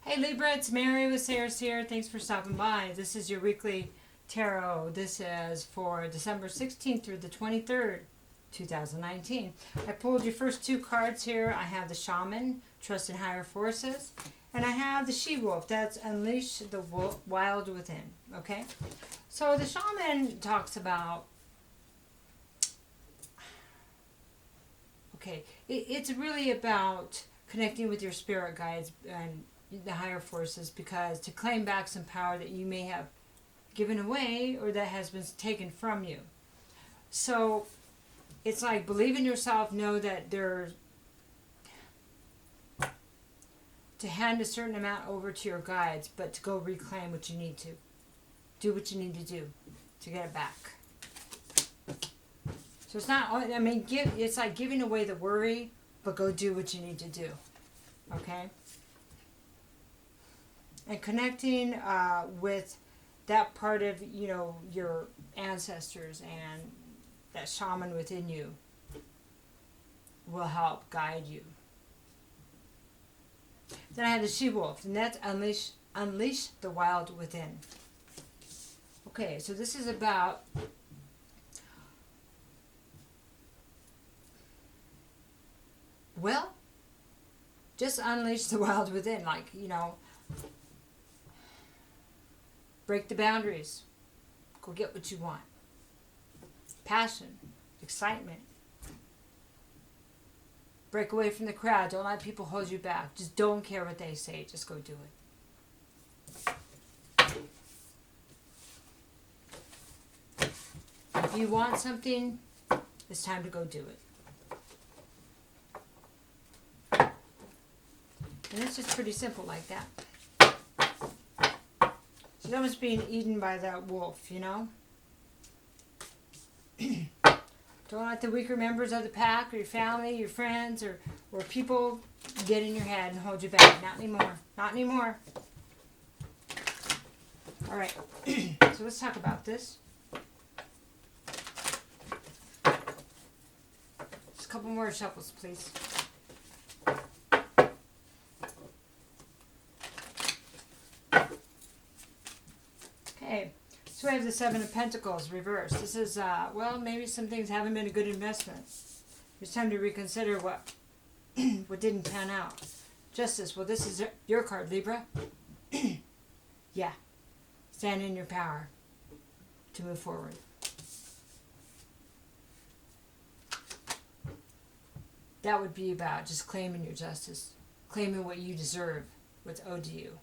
Hey Libra, it's Mary with Seer. Thanks for stopping by. This is your weekly tarot. This is for December 16th through the 23rd, 2019. I pulled your first two cards here. I have the Shaman, Trust in Higher Forces, and I have the She-Wolf. That's Unleash the Wild Within. Okay? So the Shaman talks about, it's really about connecting with your spirit guides and the higher forces, because to claim back some power that you may have given away or that has been taken from you. So it's like, believe in yourself, know that there's, to hand a certain amount over to your guides, but to go reclaim what you need to. Do what you need to do to get it back. So it's not, it's like giving away the worry, but go do what you need to do. Okay? And connecting with that part of, your ancestors and that shaman within you will help guide you. Then I have the She-Wolf, and that's unleash the wild within. Okay, so this is about just unleash the wild within, break the boundaries. Go get what you want. Passion, excitement. Break away from the crowd. Don't let people hold you back. Just don't care what they say. Just go do it. If you want something, it's time to go do it. And it's just pretty simple like that. She's almost being eaten by that wolf, Don't let the weaker members of the pack or your family, your friends, or people get in your head and hold you back. Not anymore. Not anymore. All right. So let's talk about this. Just a couple more shuffles, please. Okay, so we have the Seven of Pentacles reversed. This is, maybe some things haven't been a good investment. It's time to reconsider what didn't pan out. Justice, well, this is your card, Libra. Yeah, stand in your power to move forward. That would be about just claiming your justice, claiming what you deserve, what's owed to you.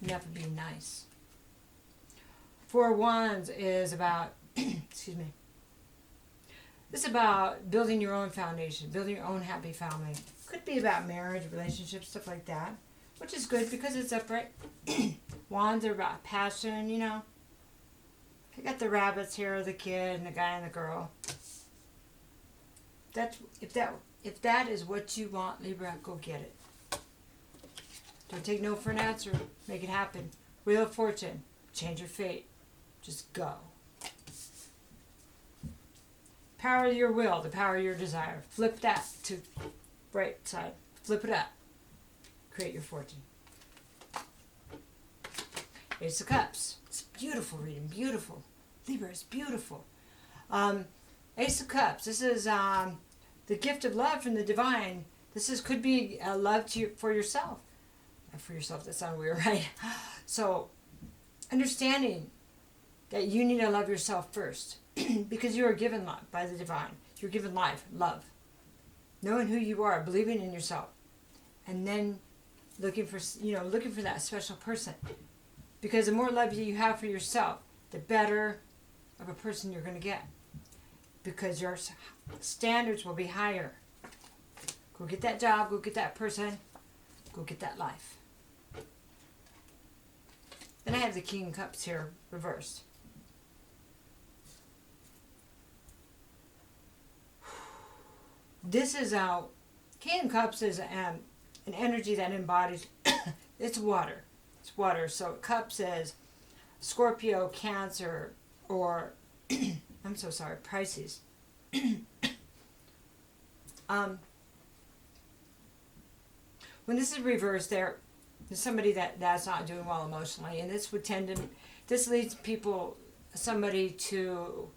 And that would be nice. Four of Wands is about, excuse me, this is about building your own foundation, building your own happy family. Could be about marriage, relationships, stuff like that, which is good because it's upright. Wands are about passion, I got the rabbits here, the kid and the guy and the girl. If that is what you want, Libra, go get it. Don't take no for an answer. Make it happen. Wheel of Fortune. Change your fate. Just go. Power of your will. The power of your desire. Flip that to right side. Flip it up. Create your fortune. Ace of Cups. It's beautiful reading. Beautiful. Libra is beautiful. Ace of Cups. This is the gift of love from the divine. Could be love for yourself. For yourself, that sounds weird, right? So, understanding that you need to love yourself first, because you are given love by the divine. You're given life, love, knowing who you are, believing in yourself, and then looking for that special person. Because the more love you have for yourself, the better of a person you're going to get. Because your standards will be higher. Go get that job. Go get that person. Go get that life. Then I have the King of Cups here, reversed. This is King of Cups is an energy that embodies, it's water. It's water. So Cups is Scorpio, Cancer, or, I'm so sorry, Pisces. when this is reversed, there's somebody that's not doing well emotionally, and this would tend to, this leads somebody to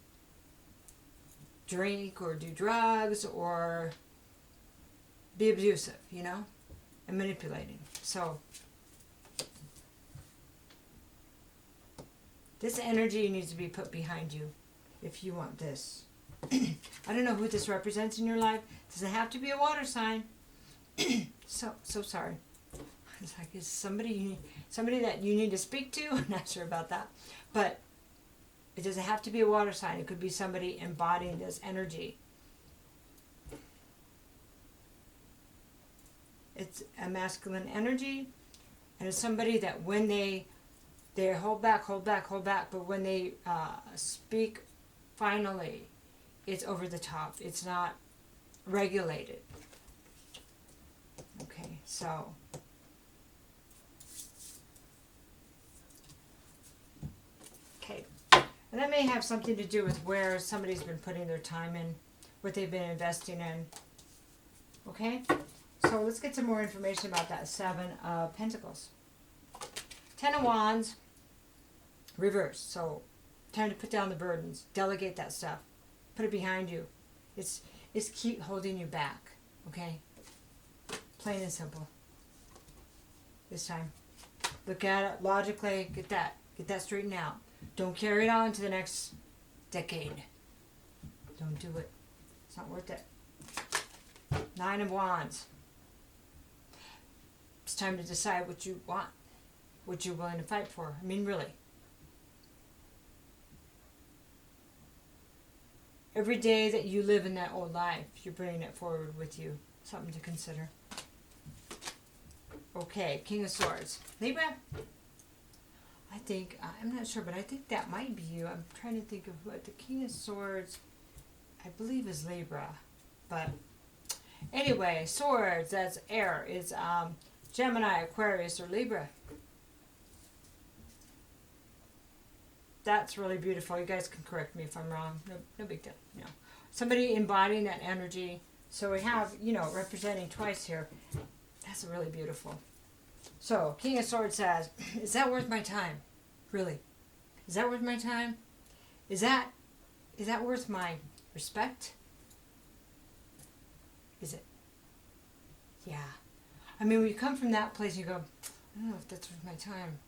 drink or do drugs or be abusive, and manipulating. So this energy needs to be put behind you if you want this. I don't know who this represents in your life. Doesn't have to be a water sign. so sorry. It's like, is somebody that you need to speak to? I'm not sure about that. But it doesn't have to be a water sign. It could be somebody embodying this energy. It's a masculine energy, and it's somebody that when they hold back, but when they speak, finally, it's over the top. It's not regulated. Okay, so okay, and that may have something to do with where somebody's been putting their time in, what they've been investing in. Okay, so let's get some more information about that Seven of Pentacles. Ten of Wands, reverse. So time to put down the burdens, delegate that stuff, put it behind you. It's keep holding you back. Okay, plain and simple. This time, look at it logically. Get that straightened out. Don't carry it on to the next decade. Don't do it. It's not worth it. Nine of Wands. It's time to decide what you want, what you're willing to fight for. I mean, really. Every day that you live in that old life, you're bringing it forward with you. Something to consider. Okay, King of Swords. Libra? I think, I'm not sure, but I think that might be you. I'm trying to think of what the King of Swords, I believe, is Libra. But anyway, Swords, that's air. It's Gemini, Aquarius, or Libra. That's really beautiful. You guys can correct me if I'm wrong. No big deal. Somebody embodying that energy. So we have, representing twice here. That's really beautiful. So, King of Swords says, is that worth my time? Really? Is that worth my time? Is that worth my respect? Is it? Yeah. I mean, when you come from that place, you go, I don't know if that's worth my time.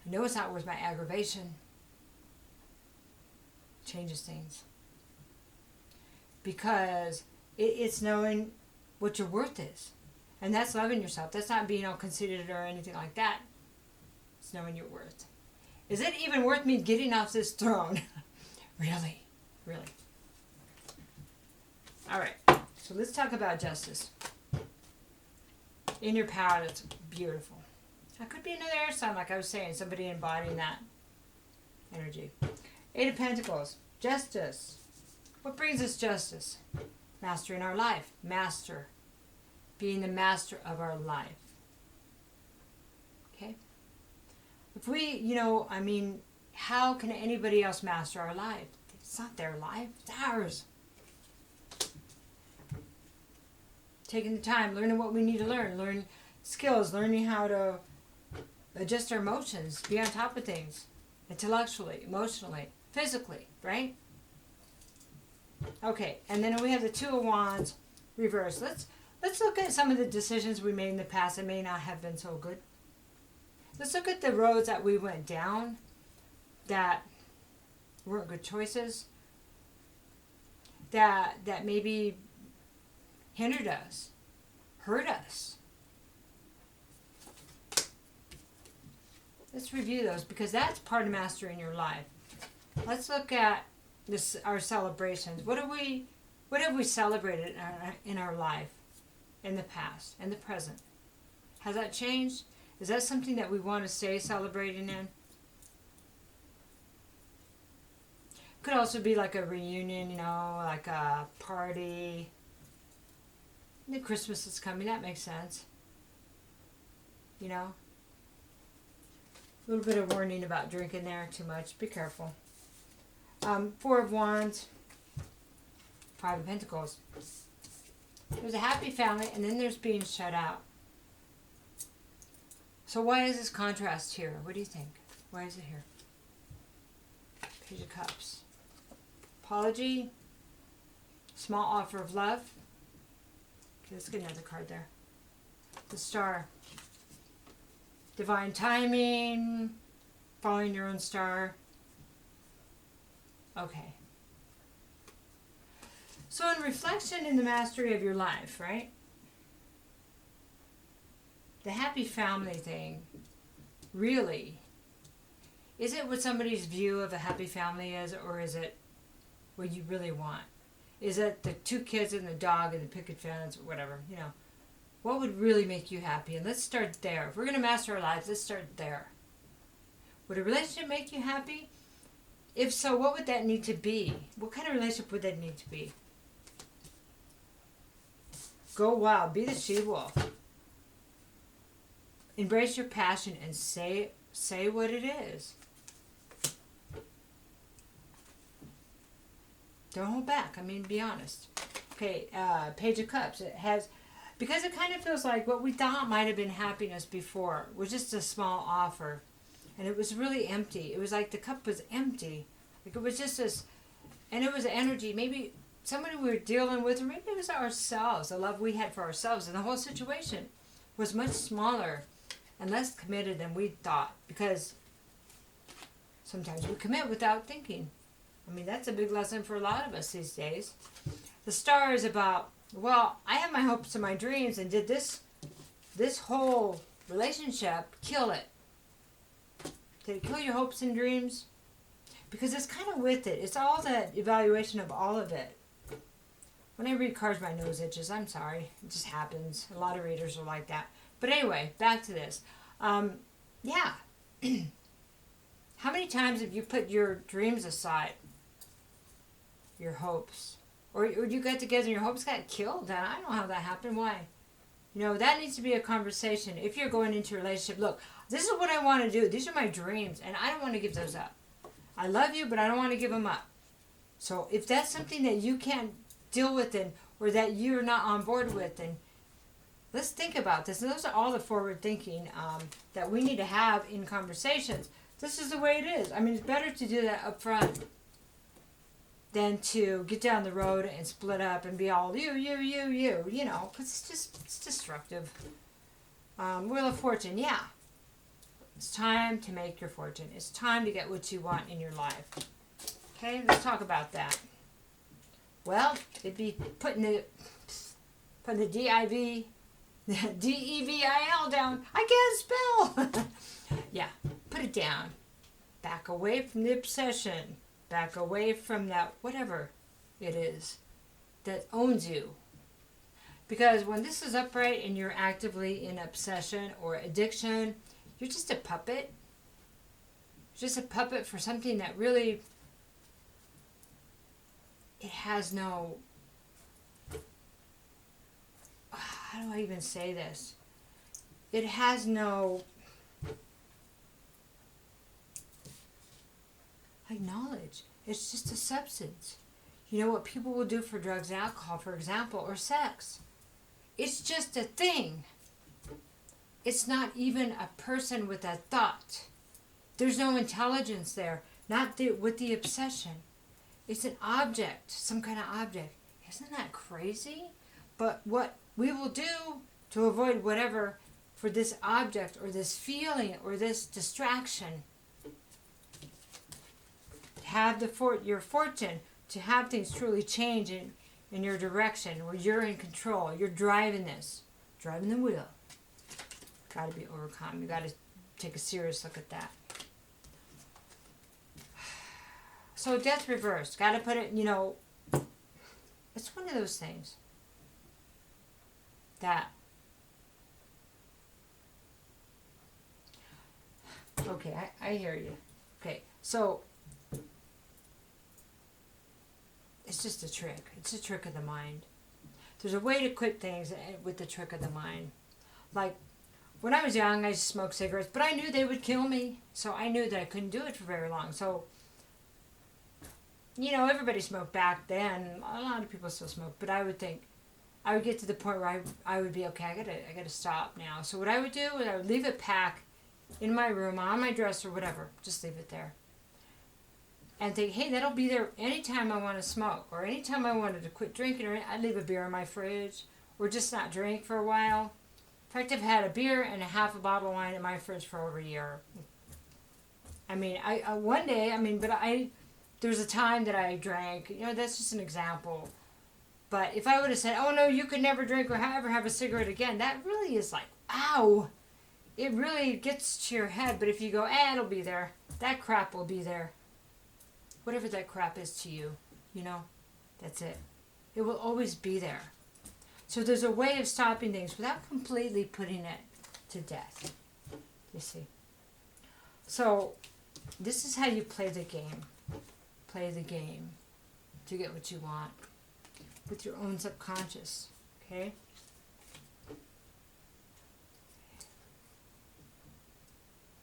I know it's not worth my aggravation. Changes things. Because it's knowing what your worth is. And that's loving yourself. That's not being all conceited or anything like that. It's knowing your worth. Is it even worth me getting off this throne? Really? Really? All right. So let's talk about justice. In your power, that's beautiful. That could be another air sign, like I was saying. Somebody embodying that energy. Eight of Pentacles. Justice. What brings us justice? Mastering our life. Master. Being the master of our life. Okay? If we, how can anybody else master our life? It's not their life, it's ours. Taking the time, learning what we need to learn skills, learning how to adjust our emotions, be on top of things, intellectually, emotionally, physically, right? Okay, and then we have the Two of Wands reversed. Let's look at some of the decisions we made in the past that may not have been so good. Let's look at the roads that we went down that weren't good choices, that maybe hindered us, hurt us. Let's review those because that's part of mastering your life. Let's look at our celebrations. What have we celebrated in our life? In the past and the present. Has that changed? Is that something that we want to stay celebrating in? Could also be like a reunion, like a party. And then Christmas is coming, that makes sense. A little bit of warning about drinking there too much. Be careful. Four of Wands. Five of Pentacles. There's a happy family, and then there's being shut out. So why is this contrast here? What do you think? Why is it here? Page of Cups. Apology. Small offer of love. Okay, let's get another card there. The Star. Divine timing. Following your own star. Okay. So in reflection in the mastery of your life, right? The happy family thing, really, is it what somebody's view of a happy family is, or is it what you really want? Is it the 2 kids and the dog and the picket fence or whatever, you know? What would really make you happy? And let's start there. If we're going to master our lives, let's start there. Would a relationship make you happy? If so, what would that need to be? What kind of relationship would that need to be? Go wild. Be the she-wolf. Embrace your passion and say what it is. Don't hold back. I mean, be honest. Okay, Page of Cups. It has, because it kind of feels like what we thought might have been happiness before was just a small offer. And it was really empty. It was like the cup was empty. Like it was just this, and it was energy. Maybe somebody we were dealing with, or maybe it was ourselves, the love we had for ourselves. And the whole situation was much smaller and less committed than we thought. Because sometimes we commit without thinking. I mean, that's a big lesson for a lot of us these days. The Star is about, well, I have my hopes and my dreams, and did this whole relationship kill it? Did it kill your hopes and dreams? Because it's kind of with it. It's all that evaluation of all of it. When I read cards, my nose itches. I'm sorry. It just happens. A lot of readers are like that. But anyway, back to this. Yeah. How many times have you put your dreams aside? Your hopes? Or you got together and your hopes got killed? And I don't know how that happened. Why? You know, that needs to be a conversation. If you're going into a relationship, look, this is what I want to do. These are my dreams, and I don't want to give those up. I love you, but I don't want to give them up. So if that's something that you can't deal with, or that you're not on board with, then let's think about this. And those are all the forward thinking that we need to have in conversations. This is the way it is. I mean, it's better to do that up front than to get down the road and split up and be all you know, because it's destructive. Wheel of Fortune, yeah. It's time to make your fortune. It's time to get what you want in your life. Okay, let's talk about that. Well, it'd be putting the D-I-V, D-E-V-I-L down. I can't spell. Yeah, put it down. Back away from the obsession. Back away from that whatever it is that owns you. Because when this is upright and you're actively in obsession or addiction, you're just a puppet. You're just a puppet for something that really, it has no, how do I even say this? It has no, like, knowledge. It's just a substance. You know what people will do for drugs and alcohol, for example, or sex. It's just a thing. It's not even a person with a thought. There's no intelligence there. Not with the obsession. It's an object, some kind of object. Isn't that crazy? But what we will do to avoid whatever for this object or this feeling or this distraction, have your fortune, to have things truly change in your direction, where you're in control, you're driving the wheel. Got to be overcome. You got to take a serious look at that. So Death reversed. Got to put it, you know, it's one of those things that, okay, I hear you. Okay, so it's just a trick. It's a trick of the mind. There's a way to quit things with the trick of the mind. Like, when I was young, I used to smoke cigarettes, but I knew they would kill me. So I knew that I couldn't do it for very long. So, you know, everybody smoked back then. A lot of people still smoke. But I would think, I would get to the point where I would be, okay, I gotta stop now. So what I would do is I would leave it pack in my room, on my dresser, whatever. Just leave it there. And think, hey, that'll be there anytime I want to smoke, or anytime I wanted to quit drinking, or I'd leave a beer in my fridge, or just not drink for a while. In fact, I've had a beer and a half a bottle of wine in my fridge for over a year. I mean, I one day, there was a time that I drank, that's just an example. But if I would have said, oh no, you could never drink or ever have a cigarette again, that really is like, ow. It really gets to your head. But if you go, it'll be there. That crap will be there. Whatever that crap is to you, that's it. It will always be there. So there's a way of stopping things without completely putting it to death. You see. So this is how you play the game. Play the game to get what you want with your own subconscious. Okay?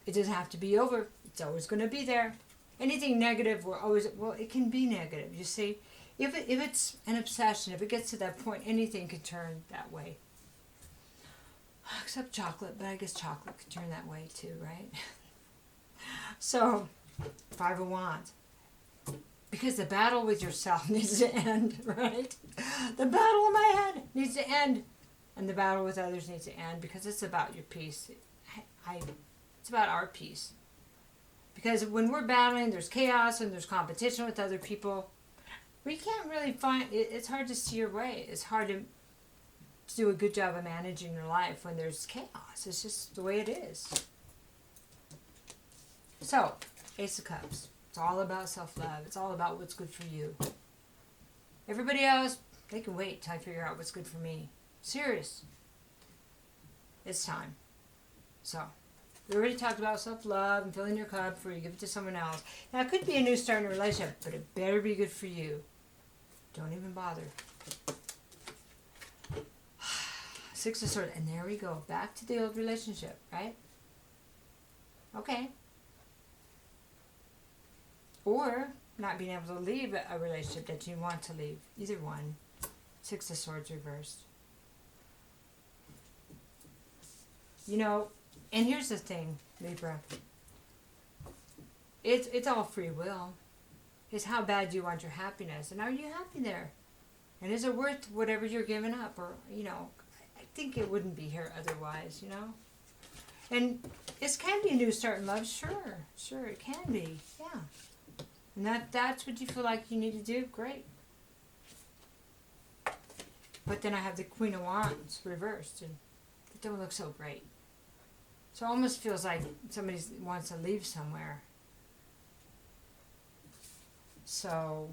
It doesn't have to be over. It's always going to be there. Anything negative it can be negative, you see. If it's an obsession, if it gets to that point, anything could turn that way. Except chocolate, but I guess chocolate could turn that way too, right? So, 5 of Wands. Because the battle with yourself needs to end, right? The battle in my head needs to end. And the battle with others needs to end, because it's about your peace. It's about our peace. Because when we're battling, there's chaos and there's competition with other people. We can't really find, it's hard to see your way. It's hard to do a good job of managing your life when there's chaos. It's just the way it is. So, Ace of Cups. It's all about self-love. It's all about what's good for you. Everybody else, they can wait till I figure out what's good for me. Serious. It's time. So, we already talked about self-love and filling your cup before you give it to someone else. Now, it could be a new start in a relationship, but it better be good for you. Don't even bother. 6 of Swords. And there we go. Back to the old relationship, right? Okay. Or not being able to leave a relationship that you want to leave. Either one. 6 of Swords reversed. And here's the thing, Libra. It's all free will. It's how bad do you want your happiness, and are you happy there? And is it worth whatever you're giving up? Or, I think it wouldn't be here otherwise, And it can be a new start in love, sure, it can be, yeah. And that's what you feel like you need to do, great. But then I have the Queen of Wands reversed, and it don't look so great. So it almost feels like somebody wants to leave somewhere. So,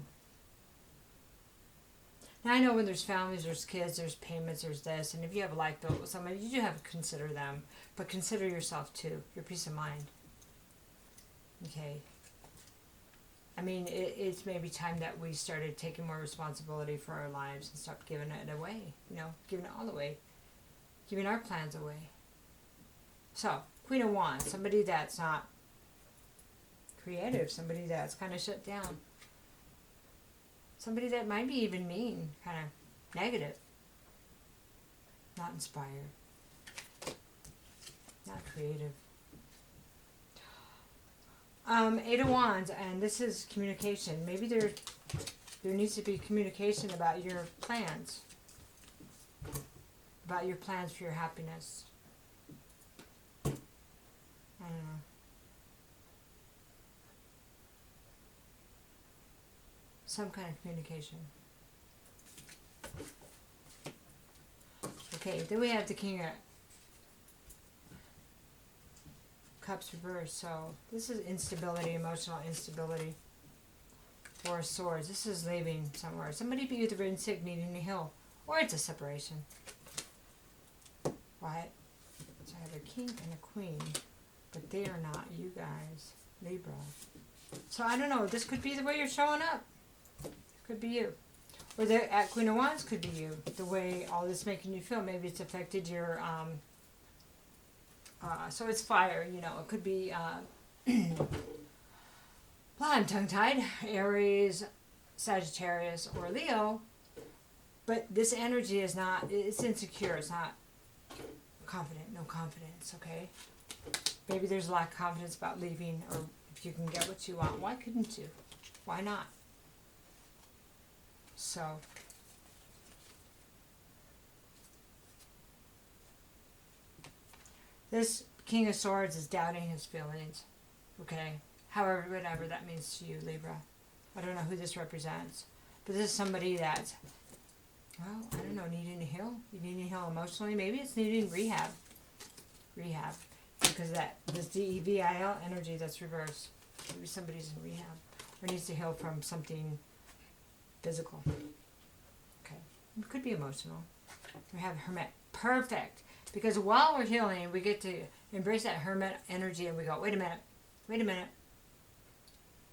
now I know when there's families, there's kids, there's payments, there's this, and if you have a life built with somebody, you do have to consider them. But consider yourself too, your peace of mind. Okay. It's maybe time that we started taking more responsibility for our lives and stopped giving it away. Giving it all away. Giving our plans away. So, Queen of Wands, somebody that's not creative, somebody that's kind of shut down. Somebody that might be even mean, kind of negative. Not inspired. Not creative. 8 of Wands, and this is communication. Maybe there needs to be communication about your plans. About your plans for your happiness. I don't know. Some kind of communication. Okay, then we have the King of Cups reversed. So this is instability, emotional instability. 4 of Swords. This is leaving somewhere. Somebody be either in sick, needing to heal, or it's a separation. Right? So I have a King and a Queen, but they are not you guys, Libra. So I don't know. This could be the way you're showing up. Could be you. Or the at Queen of Wands could be you. The way all this making you feel. Maybe it's affected your so it's fire, it could be well, I'm tongue-tied. Aries, Sagittarius, or Leo. But this energy is not, it's insecure. It's not confident. No confidence, okay? Maybe there's a lack of confidence about leaving, or if you can get what you want. Why couldn't you? Why not? So, this King of Swords is doubting his feelings, okay? However, whatever that means to you, Libra. I don't know who this represents. But this is somebody that's, well, I don't know, needing to heal. You need to heal emotionally. Maybe it's needing rehab. Rehab. Because of that, this DEVIL energy that's reversed. Maybe somebody's in rehab. Or needs to heal from something physical. Okay. It could be emotional. We have Hermit. Perfect. Because while we're healing, we get to embrace that Hermit energy and we go, wait a minute.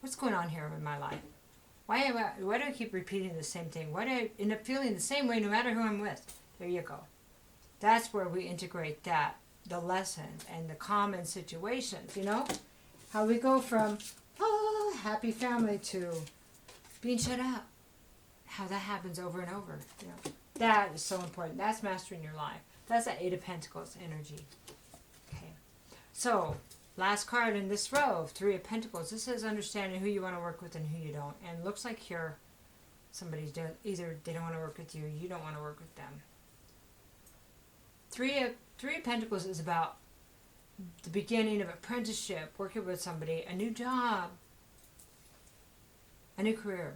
What's going on here in my life? Why do I keep repeating the same thing? Why do I end up feeling the same way no matter who I'm with? There you go. That's where we integrate that, the lessons and the common situations, you know? How we go from, happy family to being shut out. How that happens over and over, you know? That is so important. That's mastering your life. That's that Eight of Pentacles energy. Okay. So, last card in this row, Three of Pentacles. This is understanding who you want to work with and who you don't. And it looks like here, somebody's either they don't want to work with you, or you don't want to work with them. Three of Pentacles is about the beginning of apprenticeship, working with somebody, a new job, a new career.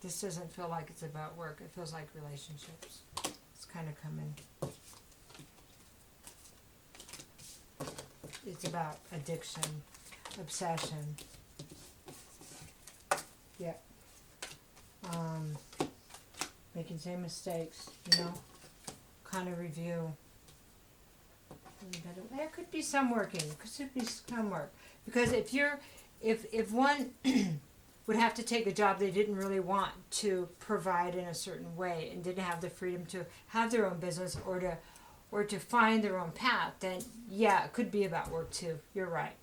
This doesn't feel like it's about work. It feels like relationships. It's kind of coming. It's about addiction, obsession. Yeah. Making same mistakes, you know. Kind of review. There could be some working. Could be some work. Because if one would have to take a job they didn't really want to provide in a certain way and didn't have the freedom to have their own business or to find their own path, then yeah, it could be about work too. You're right.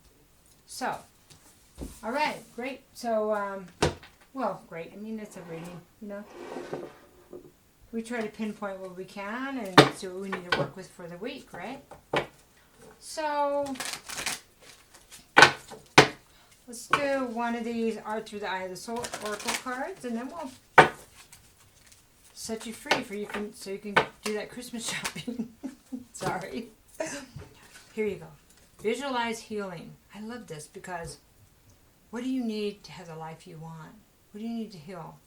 So, all right, great. So, well, great. I mean, it's a reading, you know. We try to pinpoint what we can and see what we need to work with for the week, right? So, let's do one of these Art Through the Eye of the Soul Oracle cards, and then we'll set you free so you can do that Christmas shopping. Sorry. Here you go. Visualize healing. I love this because what do you need to have the life you want? What do you need to heal?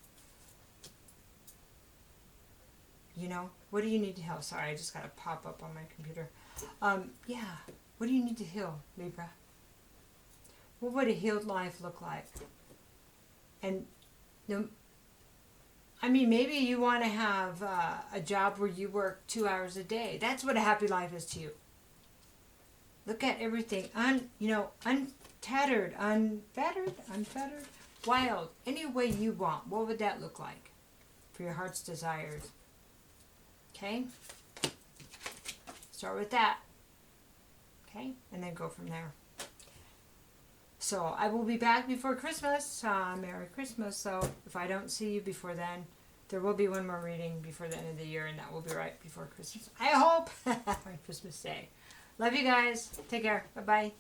You know, what do you need to heal? Sorry, I just got a pop up on my computer. Yeah, what do you need to heal, Libra? What would a healed life look like? And, I mean, maybe you want to have a job where you work 2 hours a day. That's what a happy life is to you. Look at everything, untethered, unfettered, wild, any way you want. What would that look like for your heart's desires? Okay? Start with that. Okay? And then go from there. So I will be back before Christmas. Merry Christmas. So if I don't see you before then, there will be one more reading before the end of the year, and that will be right before Christmas. I hope on Christmas Day. Love you guys. Take care. Bye-bye.